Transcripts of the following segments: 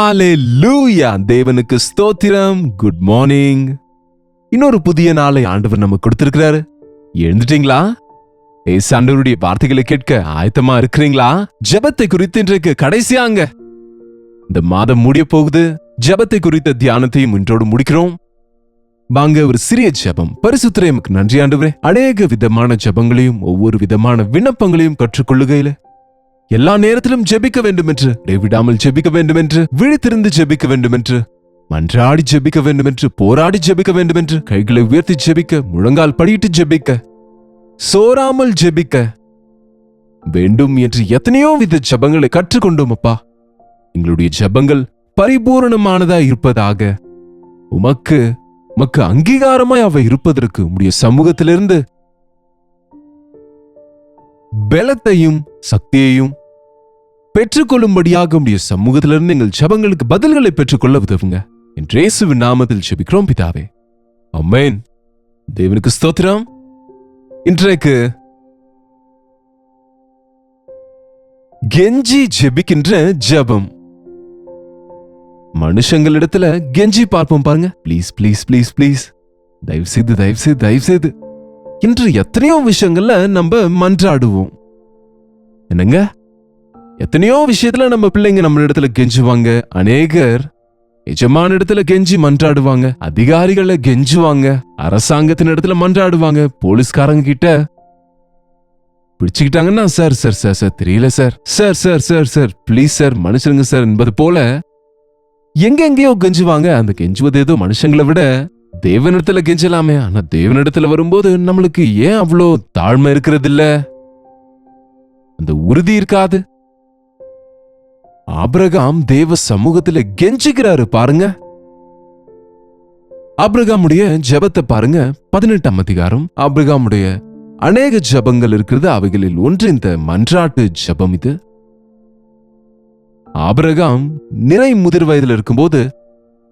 ஹalleluya! தேவனுக்கு ஸ்தோத்திரம். Good morning. இன்னொரு புதிய நாளை ஆண்டவர் நமக்கு கொடுத்திருக்கிறாரு. எழுந்துட்டீங்களா? ஏசு ஆண்டவருடைய வார்த்தைகளை கேட்க ஆயத்தமா இருக்கிறீங்களா? ஜெபத்தை குறித்து இன்றைக்கு கடைசியாங்க. இந்த மாதம் முடிய போகுது. ஜெபத்தை குறித்த தியானத்தையும் இன்றோடு முடிக்கிறோம். வாங்க ஒரு சிறிய ஜெபம். பரிசுத்தரே எமக்கு நன்றி ஆண்டவரே. அநேக விதமான ஜெபங்களையும் ஒவ்வொரு விதமான விண்ணப்பங்களையும் கற்றுக்கொள்ளுகையில எல்லா நேரத்திலும் ஜெபிக்க வேண்டும் என்று, இடைவிடாமல் ஜெபிக்க வேண்டும் என்று, விழித்திருந்து ஜெபிக்க வேண்டும் என்று, மன்றாடி ஜெபிக்க வேண்டும் என்று, போராடி ஜெபிக்க வேண்டும் என்று, கைகளை உயர்த்தி ஜெபிக்க, முழங்கால் படியிட்டு ஜெபிக்க, சோராமல் ஜெபிக்க வேண்டும் என்று எத்தனையோ வித ஜெபங்களை கற்றுக்கொண்டோம் அப்பா. எங்களுடைய ஜெபங்கள் பரிபூரணமானதா இருப்பதாக, உமக்கு அங்கீகாரமாய் அவை இருப்பதற்கு உம்முடைய சமூகத்திலிருந்து பலத்தையும் சக்தியையும் பெற்றுக்கொள்ளும்படியாக உம்முடைய சமூகத்திலிருந்து எங்கள் ஜெபங்களுக்கு பதில்களை பெற்றுக்கொள்ள உதவுங்க. என் இயேசுவின் நாமத்தில் ஜெபிக்கிறோம் பிதாவே, ஆமென். தேவனுக்கு ஸ்தோத்திரம். இன்றைக்கு கெஞ்சி ஜெபிக்கின்ற ஜெபம். மனுஷங்களிடத்துல கெஞ்சி பார்ப்போம் பாருங்க. ப்ளீஸ் ப்ளீஸ் ப்ளீஸ் ப்ளீஸ், தயவு செய்து. இன்று எத்தனையோ விஷயங்கள்ல நம்ம மன்றாடுவோம். என்னங்க, எத்தனையோ விஷயத்துல நம்ம பிள்ளைங்க நம்ம இடத்துல கெஞ்சுவாங்க. அநேகர் எஜமான இடத்துல கெஞ்சி மன்றாடுவாங்க, அதிகாரிகளை கெஞ்சுவாங்க, அரசாங்கத்தின் இடத்துல மன்றாடுவாங்க, போலீஸ்காரங்க கிட்ட பிடிச்சுக்கிட்டாங்கன்னா சார் தெரியல சார் ப்ளீஸ் சார் மனுஷருங்க சார் என்பது போல எங்கெங்கயோ கெஞ்சுவாங்க. அந்த கெஞ்சுவது ஏதோ மனுஷங்களை விட தேவனிடத்துல கெஞ்சலாமே. ஆனா தேவனிடத்துல வரும்போது நம்மளுக்கு ஏன் அவ்வளோ தாழ்மை இருக்கிறது இல்ல, அந்த உறுதி இருக்காது. ஆபிரகாம் தேவ சமூகத்துல கெஞ்சுகிறாரு பாருங்க. ஆபிரகாமுடைய ஜெபத்தை பாருங்க. 18ஆம் அதிகாரம். ஆபிரகாமுடைய அநேக ஜெபங்கள் இருக்கிறது. அவைகளில் ஒன்று இந்த மன்றாட்டு ஜெபம். இது ஆபிரகாம் நிறை முதிர் வயதில் இருக்கும்போது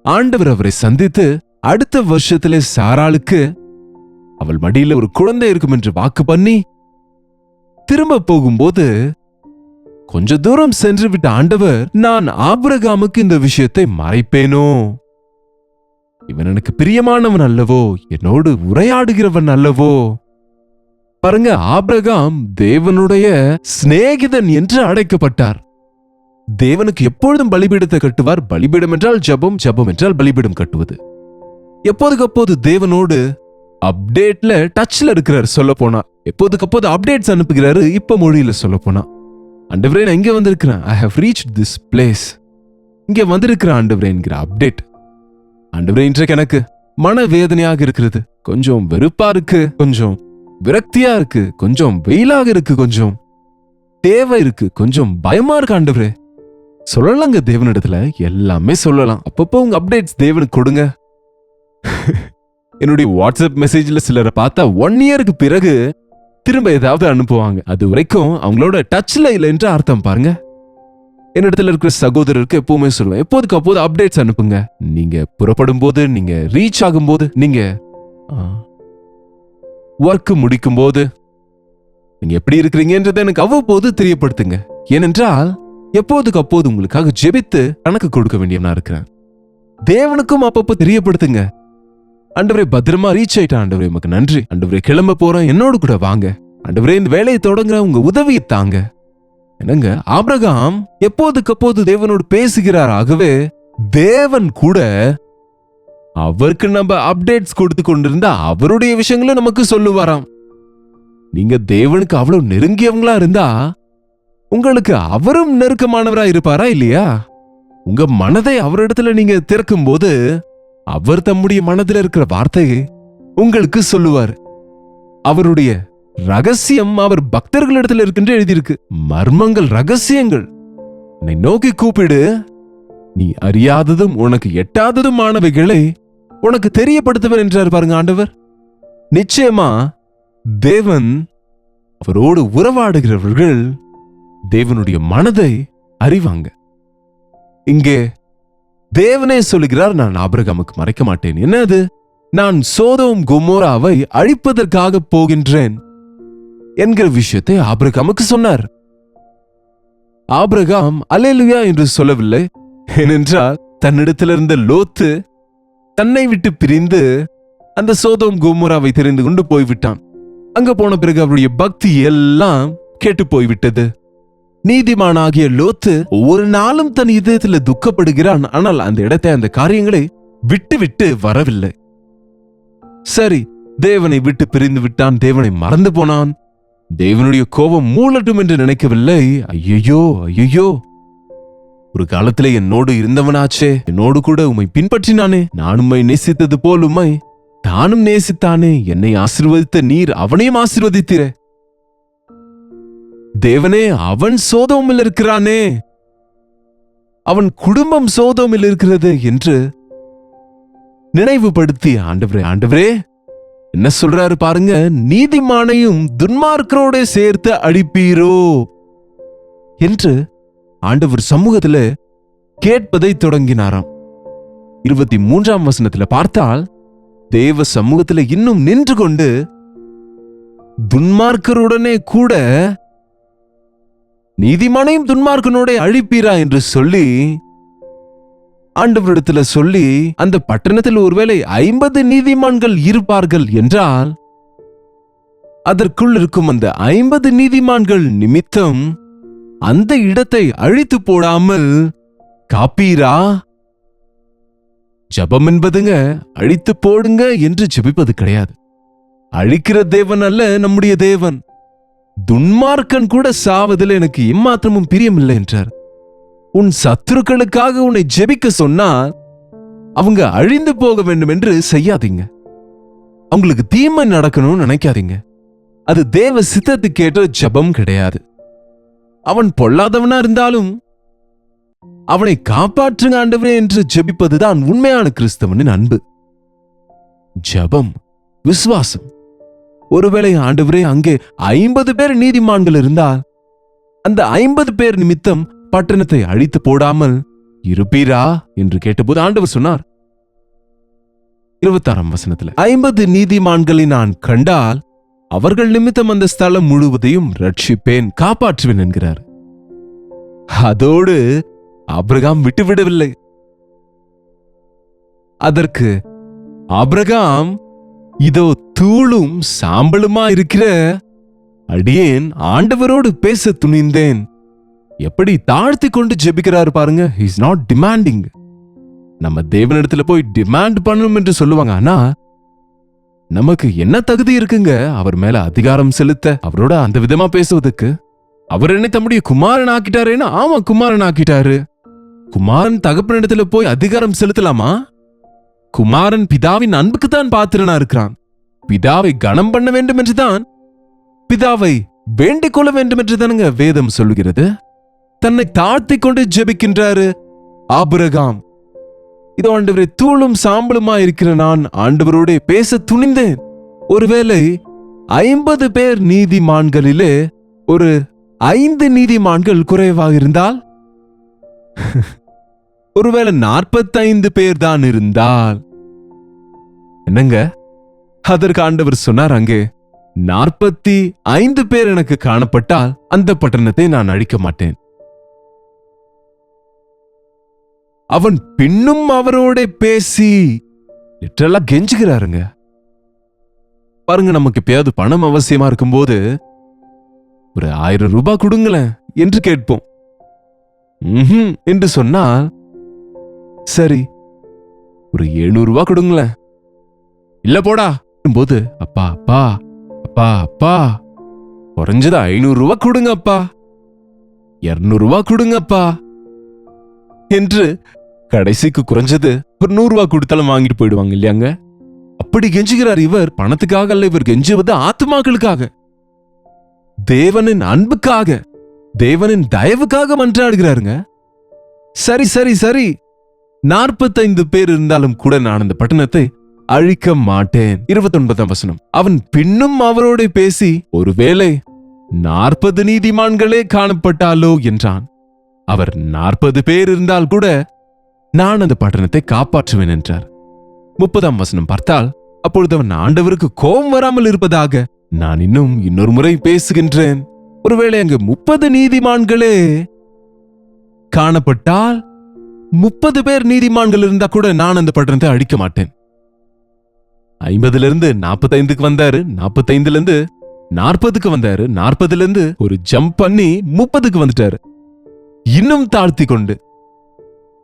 ஆண்டவர் அவரை சந்தித்து அடுத்த வருஷத்திலே சாராளுக்கு அவள் மடியில ஒரு குழந்தை இருக்கும் என்று வாக்கு பண்ணி திரும்ப போகும்போது கொஞ்ச தூரம் சென்று விட்ட ஆண்டவர், நான் ஆபிரகாமுக்கு இந்த விஷயத்தை மறைப்பேனோ, இவன் எனக்கு பிரியமானவன் அல்லவோ, என்னோடு உரையாடுகிறவன் அல்லவோ. பாருங்க, ஆபிரகாம் தேவனுடைய சிநேகிதன் என்று அழைக்கப்பட்டார். தேவனுக்கு எப்பொழுதும் பலிபீடத்தை கட்டுவார். பலிபீடம் என்றால் ஜெபம், ஜெபம் என்றால் பலிபீடம் கட்டுவது. எப்போதுக்கு அப்போது தேவனோடு அப்டேட்ல டச்ல இருக்கிறார். சொல்ல போனா எப்போதுக்கு அப்போது அப்டேட்ஸ் அனுப்புகிறாரு. இப்ப மொழியில சொல்ல போனா, ஆண்டவரே நான் இங்க வந்திருக்கிறேன், I have reached this place, இங்க வந்திருக்கிறேன் ஆண்டவரே என்கிற அப்டேட். ஆண்டவரே இன்றைக்கு எனக்கு மன வேதனையாக இருக்கிறது, கொஞ்சம் வெறுப்பா இருக்கு, கொஞ்சம் விரக்தியா இருக்கு, கொஞ்சம் வெயிலாக இருக்கு, கொஞ்சம் தேவை இருக்கு, கொஞ்சம் பயமா இருக்கு ஆண்டவரே. சொல்லலாங்க தேவனிடத்துல, எல்லாமே சொல்லலாம். அப்பப்போ உங்க அப்டேட்ஸ் தேவனுக்கு கொடுங்க. என்னுடைய வாட்ஸ்அப் மெசேஜ்ல சிலரை பார்த்தா 1 இயருக்கு பிறகு திரும்ப ஏதாவது அனுப்புவாங்க. அது வரைக்கும் அவங்களோட டச்ல இல்லை என்று அர்த்தம் பாருங்க. என்னிடத்துல இருக்கிற சகோதரருக்கு எப்பவுமே சொல்லுவேன், எப்போதுக்கு அப்போது அப்டேட்ஸ் அனுப்புங்க. நீங்க புறப்படும் போது, நீங்க ரீச் ஆகும் போது, நீங்க ஒர்க் முடிக்கும் போது நீங்க எப்படி இருக்கிறீங்கன்றதை எனக்கு அவ்வப்போது தெரியப்படுத்துங்க. ஏனென்றால் எப்போதுக்கு அப்போது உங்களுக்காக ஜெபித்து கணக்கு கொடுக்க வேண்டியவனா இருக்கிறேன். தேவனுக்கும் அப்பப்போ தெரியப்படுத்துங்க. ஆண்டவரே பத்திரமா ரீச் ஆயிட்டா ஆண்டவரே உமக்கு நன்றி. ஆண்டவரே கிளம்ப போறேன், என்னோடு கூட வாங்க. ஆண்டவரே இந்த வேலையை தொடங்குற உங்க உதவியை தாங்க. என்னங்க, ஆபிரகாம் எப்போதுக்கு அப்போது தேவனோடு பேசுகிறார். ஆகவே தேவன் கூட அவருக்கு நம்ம அப்டேட்ஸ் கொடுத்து கொண்டிருந்தா அவருடைய விஷயங்களும் நமக்கு சொல்லுவாராம். நீங்க தேவனுக்கு அவ்வளவு நெருங்கியவங்களா இருந்தா உங்களுக்கு அவரும் நெருக்கமானவரா இருப்பாரா இல்லையா? உங்க மனதை அவரிடத்துல நீங்க திறக்கும் போது அவர் தம்முடைய மனதில் இருக்கிற வார்த்தையை உங்களுக்கு சொல்லுவார். அவருடைய ரகசியம் அவர் பக்தர்களிடத்தில் இருக்கின்ற எழுதியிருக்கு. மர்மங்கள், ரகசியங்கள் என்னை நோக்கி கூப்பிடு, நீ அறியாததும் உனக்கு எட்டாததுமானவைகளை உனக்கு தெரியப்படுத்துவர் என்றார் பாருங்க ஆண்டவர். நிச்சயமா தேவன் அவரோடு உறவாடுகிறவர்கள் தேவனுடைய மனதை அறிவாங்க. இங்கே தேவனே சொல்லுகிறார், நான் ஆபிரகாமுக்கு மறைக்க மாட்டேன். என்னது? நான் சோதோம் கொமோராவை அழிப்பதற்காக போகின்றேன் என்கிற விஷயத்தை ஆபிரகாமுக்கு சொன்னார். ஆபிரகாம் அல்லேலூயா என்று சொல்லவில்லை. ஏனென்றால் தன்னிடத்தில் இருந்த லோத்து தன்னை விட்டு பிரிந்து அந்த சோதோம் கோமோராவை தெரிந்து கொண்டு போய்விட்டான். அங்க போன பிறகு அவருடைய பக்தி எல்லாம் கேட்டு போய்விட்டது. நீதிமானாகிய லோத்து ஒவ்வொரு நாளும் தன் இதயத்துல துக்கப்படுகிறான். ஆனால் அந்த இடத்தை, அந்த காரியங்களை விட்டு விட்டு வரவில்லை. சரி, தேவனை விட்டு பிரிந்து விட்டான், தேவனை மறந்து போனான். தேவனுடைய கோபம் மூளட்டும் என்று நினைக்கவில்லை. ஐயோ ஐயோ, ஒரு காலத்திலே என்னோடு இருந்தவனாச்சே, என்னோடு கூட உம்மை பின்பற்றினானே, நான் உம்மை நேசித்தது போல் உம்மை தானும் நேசித்தானே, என்னை ஆசீர்வதித்த நீர் அவனையும் ஆசீர்வதித்தீரே. தேவனே, அவன் சோதோமில் இருக்கிறானே, அவன் குடும்பம் சோதோமில் இருக்கிறது என்று நினைவுபடுத்தி, ஆண்டவரே ஆண்டவரே என்ன சொல்றாரு பாருங்க, நீதிமானையும் துன்மார்க்கரோட சேர்த்து அழிப்பீரோ என்று ஆண்டவர் சமூகத்துல கேட்பதை தொடங்கினாராம். 23ஆம் வசனத்துல பார்த்தால், தேவ சமூகத்துல இன்னும் நின்று கொண்டு துன்மார்க்கருடனே கூட நீதிமானையும் துன்மார்க்கனோட அழிப்பீரா என்று சொல்லி ஆண்டவரிடத்துல சொல்லி, அந்த பட்டணத்தில் ஒருவேளை 50 நீதிமான்கள் இருப்பார்கள் என்றால், அதற்குள் இருக்கும் அந்த 50 நீதிமான்கள் நிமித்தம் அந்த இடத்தை அழித்து போடாமல் காப்பீரா? ஜபம் என்பதுங்க அழித்து போடுங்க என்று ஜெபிப்பது கிடையாது. அழிக்கிற தேவன் அல்ல நம்முடைய தேவன். துன்மார்க்கன் கூட சாவதில் எனக்கு எம்மாத்திரமும் பிரியமில்லை என்றார். உன் சத்துருக்களுக்காக உன்னை ஜெபிக்க சொன்னால் அவங்க அழிந்து போக வேண்டும் என்று செய்யாதீங்க. அவங்களுக்கு தீமை நடக்கணும்னு நினைக்காதீங்க. அது தேவ சித்தத்துக்கு ஏற்ற ஜபம் கிடையாது. அவன் பொல்லாதவனா இருந்தாலும் அவனை காப்பாற்றுங்க ஆண்டவரே என்று ஜெபிப்பதுதான் உண்மையான கிறிஸ்தவனின் அன்பு. ஜபம், விசுவாசம். ஒருவேளை ஆண்டவரே அங்கே 50 பேர் நீதிமான்கள் இருந்தால், அந்த 50 பேர் நிமித்தம் பட்டணத்தை அழித்து போடாமல் இருப்பீரா என்று கேட்டபோது ஆண்டவர் சொன்னார் 26ஆம் வசனத்துல, 50 நீதிமான்களை நான் கண்டால் அவர்கள் நிமித்தம் அந்த ஸ்தலம் முழுவதையும் ரட்சிப்பேன், காப்பாற்றுவேன் என்கிறார். அதோடு ஆபிரகாம் விட்டுவிடவில்லை. அதற்கு ஆபிரகாம், இதோ தூளும் சாம்பலுமா இருக்கிற அடியேன் ஆண்டவரோடு பேச துணிந்தேன். எப்படி தாழ்த்தி கொண்டு ஜெபிக்கிறாரு பாருங்க. he is not demanding. நம்ம தேவனிடத்துல போய் டிமாண்ட் பண்ணணும் என்று சொல்லுவாங்க. ஆனா நமக்கு என்ன தகுதி இருக்குங்க அவர் மேல அதிகாரம் செலுத்த, அவரோட அந்த விதமா பேசுவதற்கு? அவர் என்னை தம்முடைய குமாரன் ஆக்கிட்டாரேன்னா, ஆமா குமாரன் ஆக்கிட்டாரு. குமாரன் தகப்பனிடத்துல போய் அதிகாரம் செலுத்தலாமா? குமாரன் பிதாவின் அன்புக்கு தான் பாத்திரனா இருக்கிறான். பிதாவை கனம் பண்ண வேண்டும் என்றுதான், பிதாவை வேண்டிக் கொள்ள வேண்டும் என்று தானுங்க வேதம் சொல்லுகிறது. தன்னை தாழ்த்தி கொண்டு ஜெபிக்கின்றாரு ஆபிரகாம். இதோ ஆண்டவரே, தூளும் சாம்பலுமா இருக்கிற நான் ஆண்டவரோட பேச துணிந்தேன். ஒருவேளை 50 பேர் நீதிமான்களிலே ஒரு 5 நீதிமான்கள் குறைவாக இருந்தால், ஒருவேளை 45 பேர் தான் இருந்தால் என்னங்க? அதற்கு ஆண்டவர் சொன்னார், அங்கே 45 பேர் எனக்கு காணப்பட்டால் அந்த பட்டணத்தை நான் அழிக்க மாட்டேன். அவன் பின்னும் அவரோட பேசி லிட்டரலா கெஞ்சுகிறாருங்க. பாருங்க, நமக்கு எப்பயாவது பணம் அவசியமா இருக்கும்போது ஒரு 1000 ரூபாய் கொடுங்களேன் என்று கேட்போம். என்று சொன்னால், சரி ஒரு 700 ரூபாய் கொடுங்களேன், இல்ல போடா போது, அப்பா அப்பா அப்பா அப்பா குறைஞ்சது 500 ரூபாய் கொடுங்கப்பா, 200 ரூபாய் கொடுங்கப்பா என்று கடைசிக்கு குறைஞ்சது ஒரு 100 ரூபாய் கொடுத்தாலும் வாங்கிட்டு போயிடுவாங்க இல்லையாங்க? அப்படி கெஞ்சுகிறார் இவர். பணத்துக்காக அல்ல, இவர் கெஞ்சுவது ஆத்துமாக்களுக்காக, தேவனின் அன்புக்காக, தேவனின் தயவுக்காக மன்றாடுகிறாருங்க. சரி சரி சரி, 45 பேர் இருந்தாலும் கூட நான் அந்த பட்டணத்தை அழிக்க மாட்டேன். 29ஆம் வசனம், அவன் பின்னும் அவரோட பேசி, ஒருவேளை 40 நீதிமான்களே காணப்பட்டாலோ என்றான். அவர் 40 பேர் இருந்தால் கூட நான் அந்த பட்டணத்தை காப்பாற்றுவேன் என்றார். 30ஆம் வசனம் பார்த்தால், அப்பொழுது அவன் ஆண்டவருக்கு கோபம் வராமல் இருப்பதாக, நான் இன்னும் இன்னொரு முறை பேசுகின்றேன். ஒருவேளை அங்கு 30 நீதிமான்களே காணப்பட்டால் 30 பேர் நீதிமான்கள் இருந்தா கூட நான் அந்த பட்டணத்தை அழிக்க மாட்டேன். 50லிருந்து 45க்கு வந்தாரு, 45லிருந்து 40க்கு வந்தாரு, 40லிருந்து ஒரு ஜம்ப் பண்ணி 30க்கு வந்துட்டாரு. இன்னும் தாழ்த்தி கொண்டு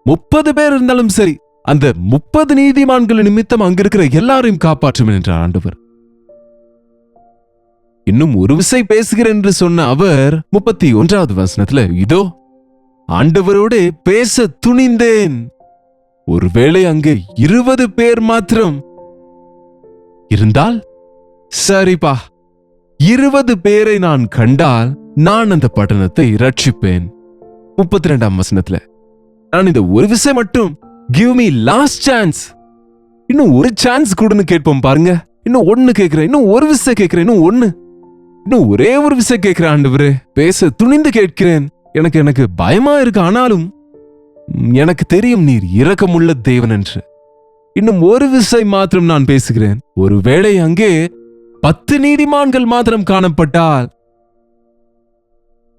30 பேர் இருந்தாலும் சரி, அந்த 30 நீதிமான்கள் நிமித்தம் அங்க இருக்கிற எல்லாரையும் காப்பாற்றும் என்றார் ஆண்டவர். இன்னும் ஒரு விசை பேசுகிறேன் என்று சொன்ன அவர் 31வது வசனத்துல, இதோ ஆண்டவரோடு பேச துணிந்தேன். ஒருவேளை அங்கே 20 பேர் மாத்திரம் இருந்தால் சரிப்பா, 20 பேரை நான் கண்டால் நான் அந்த பட்டணத்தை ரட்சிப்பேன். 32ஆம் வசனத்துல, நான் இந்த ஒரு விசை மட்டும் கிவ் மீ லாஸ்ட் சான்ஸ், இன்னும் ஒரு சான்ஸ் கூடன்னு கேட்போம் பாருங்க. இன்னும் ஒன்னு கேட்கிறேன், இன்னும் ஒரு விசை கேட்கிறேன், இன்னும் ஒரே ஒரு விசை கேட்கிறேன் ஆண்டவரே, பேச துணிந்து கேட்கிறேன். எனக்கு பயமா இருக்கு, ஆனாலும் எனக்கு தெரியும் நீர் இரக்கமுள்ள தேவன் என்று. இன்னும் ஒரு விசை மாத்திரம் நான் பேசுகிறேன். ஒருவேளை அங்கே 10 நீதிமான்கள் மாத்திரம் காணப்பட்டால்,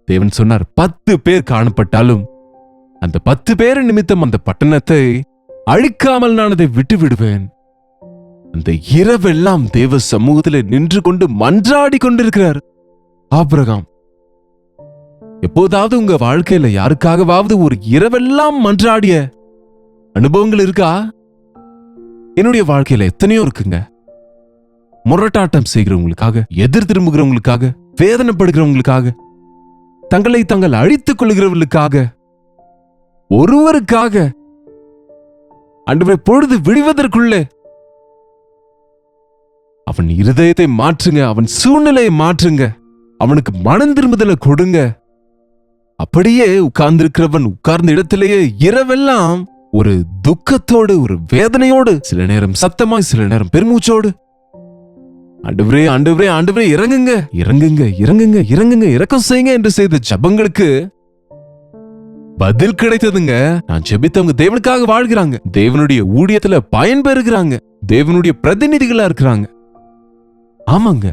தேவன் சொன்னார் 10 பேர் காணப்பட்டாலும் அந்த 10 பேர் நிமித்தம் அந்த பட்டணத்தை அழிக்காமல் நான் அதை விட்டு விடுவேன். அந்த இரவெல்லாம் தேவ சமூகத்தில் நின்று கொண்டு மன்றாடி கொண்டிருக்கிறார் ஆபிரகாம். எப்போதாவது உங்க வாழ்க்கையில யாருக்காகவாவது ஒரு இரவெல்லாம் மன்றாடிய அனுபவங்கள் இருக்கா? என்னுடைய வாழ்க்கையில எத்தனையோ இருக்குங்க. முரட்டாட்டம் செய்கிறவங்களுக்காக, எதிர் திரும்புகிறவங்களுக்காக, வேதனைப்படுகிறவங்களுக்காக, தங்களை தாங்கள் அழித்துக் கொள்கிறவர்களுக்காக, ஒருவருக்காக ஆண்டவரே பொழுது விடுவதற்குள்ளே அவன் இருதயத்தை மாற்றுங்க, அவன் சூழ்நிலையை மாற்றுங்க, அவனுக்கு மனம் திரும்புதலை கொடுங்க. அப்படியே உட்கார்ந்திருக்கிறவன் உட்கார்ந்த இடத்திலேயே இரவெல்லாம் ஒரு துக்கத்தோடு, ஒரு வேதனையோடு, சில நேரம் சத்தமாய், சில நேரம் பெருமூச்சோடு, ஆண்டவரே ஆண்டவரே ஆண்டவரே இறங்குங்க இறங்குங்க இறங்குங்க இறங்குங்க இரக்கம் செய்யுங்க என்று செய்த ஜெபங்களுக்கு பதில் கிடைத்ததுங்க. நான் ஜெபித்தவங்க தேவனுக்காக வாழ்கிறாங்க, தேவனுடைய ஊழியத்துல பயன்பெறுகிறாங்க, தேவனுடைய பிரதிநிதிகளா இருக்கிறாங்க. ஆமாங்க,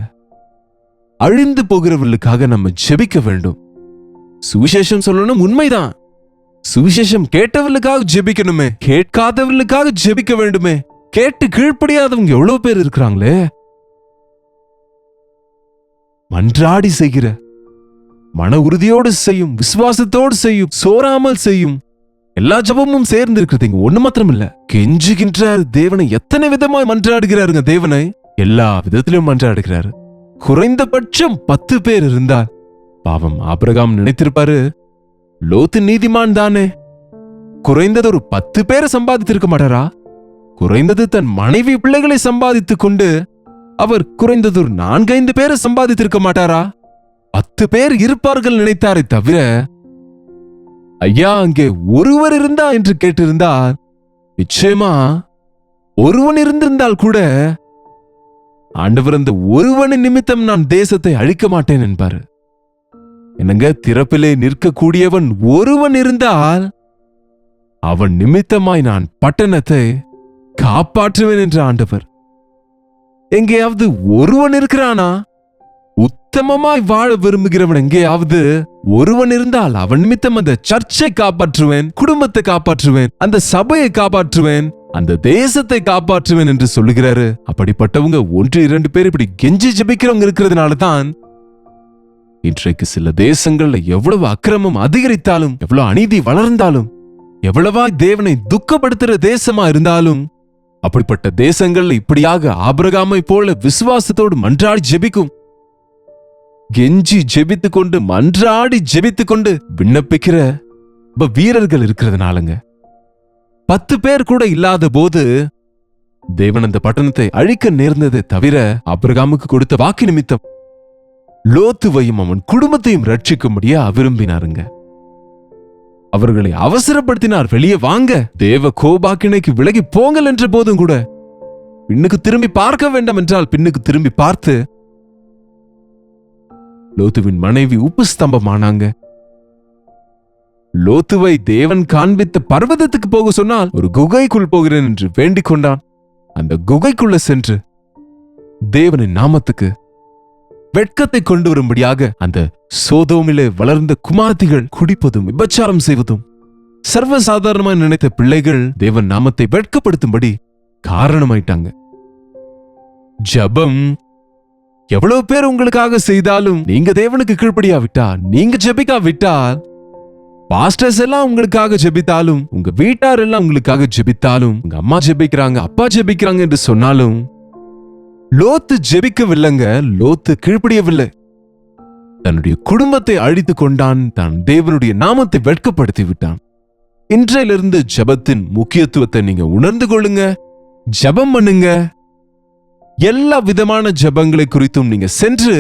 அழிந்து போகிறவர்களுக்காக நம்ம ஜெபிக்க வேண்டும். சுவிசேஷம் சொல்லணும், உண்மைதான். சுவிசேஷம் கேட்டவர்களுக்காக ஜெபிக்கணுமே, கேட்காதவர்களுக்காக ஜெபிக்க வேண்டுமே. கேட்டு கீழ்ப்படியாதவங்க எவ்வளவு பேர் இருக்கிறாங்களே. மன்றாடி செய்கிற, மன உறுதியோடு செய்யும், விசுவாசத்தோடு செய்யும், சோராமல் செய்யும் எல்லா ஜபமும் சேர்ந்து இருக்கிறது. ஒண்ணு மாத்திரம் இல்ல, கெஞ்சுகின்றார் தேவனை. எத்தனை விதமாய் மன்றாடுகிறாருங்க தேவனை, எல்லா விதத்திலும் மன்றாடுகிறாரு. குறைந்தபட்சம் 10 பேர் இருந்தால் பாவம் ஆபிரகாம் நினைத்திருப்பாரு, லோத்து நீதிமான் தானே, குறைந்தது ஒரு 10 பேரை சம்பாதித்திருக்க மாட்டாரா? குறைந்தது தன் மனைவி பிள்ளைகளை சம்பாதித்துக் கொண்டு அவர் குறைந்தது ஒரு 4-5 பேரை சம்பாதித்திருக்க மாட்டாரா? 10 பேர் இருப்பார்கள் நினைத்தாரை தவிர, ஐயா அங்கே ஒருவர் இருந்தா என்று கேட்டிருந்தால், நிச்சயமா ஒருவன் இருந்திருந்தால் கூட ஆண்டவர் அந்த ஒருவனின் நிமித்தம் நான் தேசத்தை அழிக்க மாட்டேன் என்பாரு. என்னங்க, திறப்பிலே நிற்கக்கூடியவன் ஒருவன் இருந்தால் அவன் நிமித்தமாய் நான் பட்டணத்தை காப்பாற்றுவேன் என்ற ஆண்டவர். எங்கேயாவது ஒருவன் இருக்கிறானா? உத்தமமாய் வாழ விரும்புகிறவன் எங்கேயாவது ஒருவன் இருந்தால் அவன் நிமித்தம் அந்த சர்ச்சை காப்பாற்றுவேன், குடும்பத்தை காப்பாற்றுவேன், அந்த சபையை காப்பாற்றுவேன், அந்த தேசத்தை காப்பாற்றுவேன் என்று சொல்லுகிறாரு. அப்படிப்பட்டவங்க 1-2 பேர் இப்படி கெஞ்சி ஜெபிக்கிறவங்க இருக்கிறதுனாலதான் இன்றைக்கு சில தேசங்கள்ல எவ்வளவு அக்கிரமம் அதிகரித்தாலும், எவ்வளவு அநீதி வளர்ந்தாலும், எவ்வளவா தேவனை துக்கப்படுத்துற தேசமா இருந்தாலும், அப்படிப்பட்ட தேசங்கள்ல இப்படியாக ஆபிரகாமை போல விசுவாசத்தோடு மன்றாடி ஜெபிக்கும், கெஞ்சி ஜெபித்துக் கொண்டு, மன்றாடி ஜெபித்துக் கொண்டு விண்ணப்பிக்கிற வீரர்கள் இருக்கிறதுனாலங்க. 10 பேர் கூட இல்லாத போது தேவன் அந்த பட்டணத்தை அழிக்க நேர்ந்ததை தவிர, ஆபிரகாமுக்கு கொடுத்த வாக்கு நிமித்தம் லோத்துவையும் அவன் குடும்பத்தையும் ரட்சிக்கும்படியா விரும்பினாருங்க. அவர்களை அவசரப்படுத்தினார், வெளியே வாங்க, தேவ கோபாக்கினைக்கு விலகி போங்கள் என்ற போதும் கூட பின்னுக்கு திரும்பி பார்க்க வேண்டாம் என்றால் பின்னுக்கு திரும்பி பார்த்து லோத்துவின் மனைவி உப்பு ஸ்தம்பமானாங்க. லோத்துவை தேவன் காண்பித்த பர்வதத்துக்கு போக சொன்னால் ஒரு குகைக்குள் போகிறேன் என்று வேண்டிக் கொண்டான். அந்த குகைக்குள்ள சென்று தேவனின் நாமத்துக்கு வெட்கத்தை கொண்டு வரும்படியாக அந்த சோதோமிலே வளர்ந்த குமாரத்திகள் குடிப்பதும் விபச்சாரம் செய்வதும் சர்வசாதாரணமா நினைத்த பிள்ளைகள் தேவன் நாமத்தை வெட்கப்படுத்தும்படி காரணமாயிட்டாங்க. ஜெபம் எவ்வளவு பேர் உங்களுக்காக செய்தாலும் நீங்க தேவனுக்கு கீழ்ப்படியாவிட்டா, நீங்க ஜெபிக்காவிட்டால், பாஸ்டர்ஸ் எல்லாம் உங்களுக்காக ஜெபித்தாலும், உங்க வீட்டார் எல்லாம் உங்களுக்காக ஜெபித்தாலும், உங்க அம்மா ஜெபிக்கிறாங்க, அப்பா ஜெபிக்கிறாங்க என்று சொன்னாலும், லோத்து ஜெபிக்கவில்லைங்க. லோத்து கீழ்ப்படியவில்லை. தன்னுடைய குடும்பத்தை அழித்துக் கொண்டான். தான் தேவனுடைய நாமத்தை வெட்கப்படுத்தி விட்டான். இன்றையிலிருந்து ஜெபத்தின் முக்கியத்துவத்தை நீங்க உணர்ந்து கொள்ளுங்க. ஜெபம் பண்ணுங்க. எல்லா விதமான ஜெபங்களை குறித்தும் நீங்க சென்று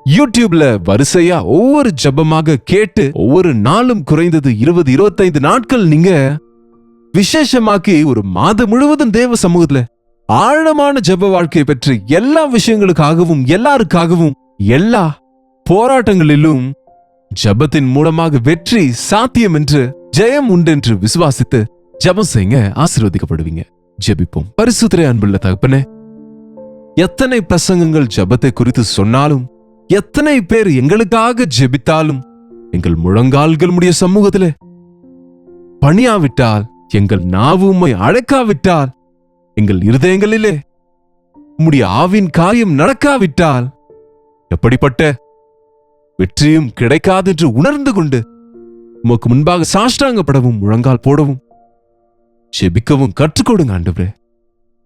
யூடியூப்ல வரிசையா ஒவ்வொரு ஜெபமாக கேட்டு ஒவ்வொரு நாளும் குறைந்தது 20-25 நாட்கள் நீங்க விசேஷமாக்கி ஒரு மாதம் முழுவதும் தேவ சமூகத்துல ஆழமான ஜெப வாழ்க்கையை பெற்று எல்லா விஷயங்களுக்காகவும் எல்லாருக்காகவும் எல்லா போராட்டங்களிலும் ஜெபத்தின் மூலமாக வெற்றி சாத்தியம் என்று ஜெயம் உண்டென்று விசுவாசித்து ஜெபம் செய்யுங்க. ஆசீர்வதிக்கப்படுவீங்க. ஜெபிப்போம். பரிசுத்தரே, அன்புள்ள தகப்பனே, எத்தனை பிரசங்கங்கள் ஜெபத்தை குறித்து சொன்னாலும், எத்தனை பேர் எங்களுக்காக ஜெபித்தாலும், எங்கள் முழங்கால்கள் உம்முடைய சமூகத்திலே பணியாவிட்டால், எங்கள் நாவு உம்மை அழைக்காவிட்டால், எங்கள் இருதயங்களிலே உம்முடைய ஆவின் காரியம் நடக்காவிட்டால், எப்படிப்பட்ட வெற்றியும் கிடைக்காது என்று உணர்ந்து கொண்டு உமக்கு முன்பாக சாஷ்டாங்கப்படவும் முழங்கால் போடவும் ஜெபிக்கவும் கற்றுக்கொடுங்க ஆண்டவரே.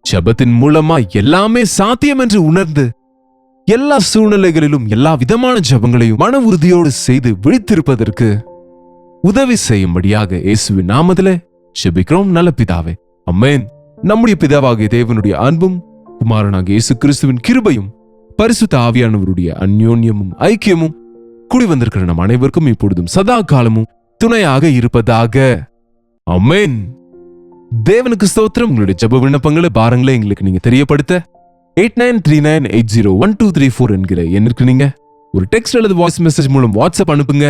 ஜெபத்தின் மூலமா எல்லாமே சாத்தியம் என்று உணர்ந்து எல்லா சூழ்நிலைகளிலும் எல்லா விதமான ஜெபங்களையும் மன உறுதியோடு செய்து விழித்திருப்பதற்கு உதவி செய்யும்படியாக இயேசுவின் நாமத்திலே ஜெபிக்கிறோம் நல்ல பிதாவே, ஆமென். நம்முடைய பிதாவாகிய தேவனுடைய அன்பும் குமாரனாகிய இயேசு கிறிஸ்துவின் கிருபையும் பரிசுத்த ஆவியானவருடைய அந்யோன்யமும் ஐக்கியமும் கூடி வந்திருக்கிற நம் அனைவருக்கும் இப்பொழுதும் சதா காலமும் துணையாக இருப்பதாக. ஆமென். தேவனுக்கு ஸ்தோத்திரம். உங்களுடைய ஜெப விண்ணப்பங்களை பாரங்களை எங்களுக்கு நீங்க தெரியப்படுத்த 8939801234 என்கிற எண்ணிற்கு நீங்க ஒரு டெக்ஸ்ட் அல்லது வாய்ஸ் மெசேஜ் மூலம் வாட்ஸ்அப் அனுப்புங்க.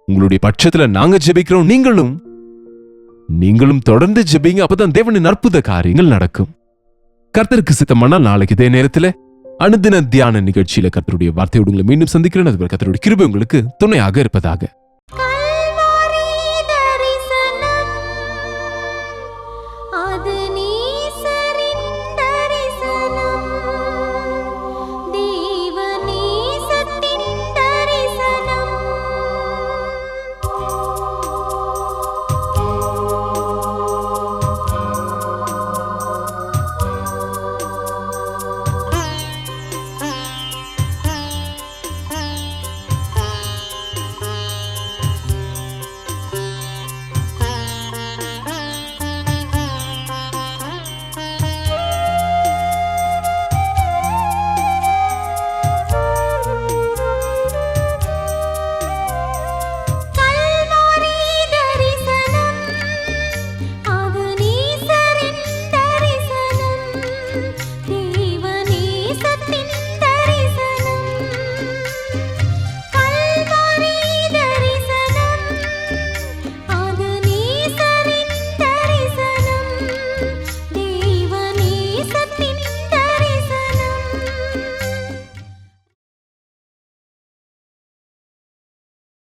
உங்களுடைய பட்சத்துல நாங்க ஜெபிக்கிறோம். நீங்களும் தொடர்ந்து ஜெபிங்க. அப்பதான் தேவனின் அற்புத காரியங்கள் நடக்கும். கர்த்தருக்கு சித்தமானால் நாளைக்கு இதே நேரத்துல அனுதின தியான நிகழ்ச்சியில கர்த்தருடைய வார்த்தையோடு உங்களை மீண்டும் சந்திக்கிறேன். அதுவரை கர்த்தருடைய கிருபை உங்களுக்கு துணையாக இருப்பதாக.